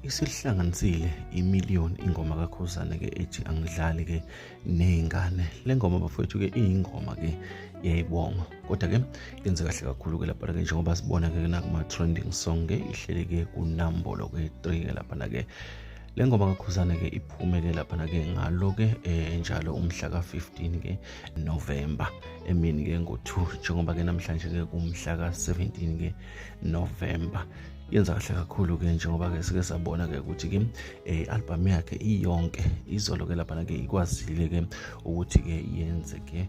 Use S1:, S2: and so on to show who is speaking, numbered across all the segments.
S1: Isihlanganisile imiliyoni ingoma kaKhuzani ke ethi angidlali ke nezingane. Le ngoma bafowethu ke iyingoma ke yayibonga. Kodwa ke yenze kahle kakhulu ke lapha ke njengoba sibona ke nakuma trending song ke ihlele ke kunambolo ke 3 ke lapha ke. Le ngoma kaKhuzani ke iphume ke lapha ke ngalo ke njalo umhla ka15 ke November emini ke ngo2 njengoba ke namhlanje ke kumhla ka17 ke November. Yenza kahle kakhulu ke njengoba ke sike sabona ke ukuthi ke album yakhe iyonke izolo ke lapha ke ikwazile ke ukuthi ke yenze ke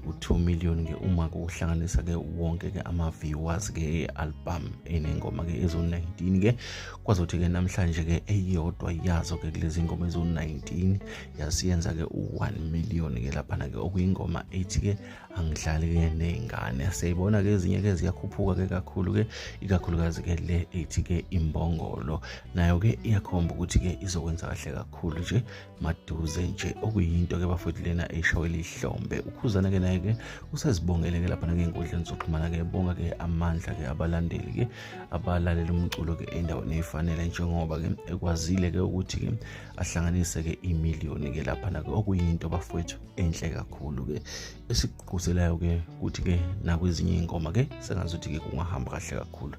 S1: u2 million ke uma kuhlanganisa ke wonke ke ama viewers ke album enengoma ke ezo19 ke kwazothi ke namhlanje ke eyodwa yazo ke kulezi ngoma ezo19 yasiyenza ke u1 million ke lapha ke okuyingoma ethi ke angidlali ke nezingane. Siyibona ke ezinye ke ziyakhuphuka ke kakhulu ke ikakhulukazi ke le ethi ke imbongolo nayo ke iyakhomba ukuthi ke izokwenza kahle kakhulu nje maduze nje okuyinto ke bafowethu lena eshawela ihlombe. uKhuzani ke naye ke usezibongele ke lapha ke enkundleni zokuxhumana ke bonga ke amandla ke abalandeli ke abalalela umculo ke endaweni efanele njengoba ke ekwazile ke ukuthi ke ahlanganise ke imiliyoni ke lapha ke okuyinto bafowethu enhle kakhulu ke esigqugquzelayo ke ukuthi ke nakwezinye ingoma ke sengazuthi ke kungahamba kahle kakhulu.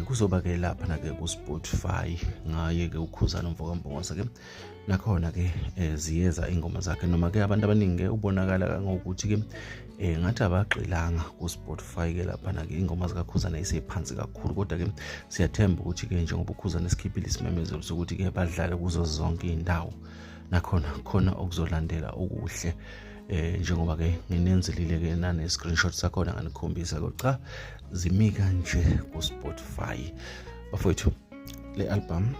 S1: Kuzoba ke lapha ke ku Spotify ngaye ke uKhuzani Mvokambongoza ke nakhona ke ziyeza ingoma zakhe noma ke abantu abaningi ke ubonakala ngokuthi ke ngathi abagqilanga ku Spotify ke lapha ke ingoma zikaKhuzani isephansi kakhulu kodwa ke siyathemba ukuthi ke njengoba uKhuzani sikhiphile isimemezelo sokuthi ke badlale kuzo zonke indawo nakhona khona okuzolandela okuhle. Njengoba ke nginenzilile ke nane screenshot sakhona nganikhombisa cha zimi kanje ku Spotify. Bafowethu le album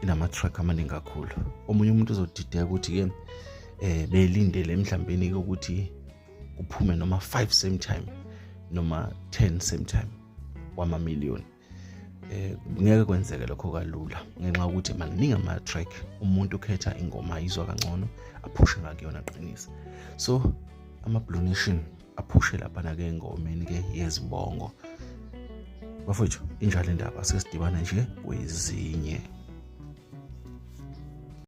S1: inama track amaningi kakhulu. Omunye umuntu uzodideka ukuthi ke belindele emhlambeni ukuthi kuphume noma 5 same time noma 10 same time wama million. Ngeke kwenzeke lokho kalula ngenxa ukuthi maningi ama track umuntu ukhetha ingoma ayizwa kangcono aphushe ngakuyona qinisa. So ama Blue Nation aphushe lapha ke engomeni ke yezibongo. Bafowethu injalo indaba sesidibana nje kwezinye.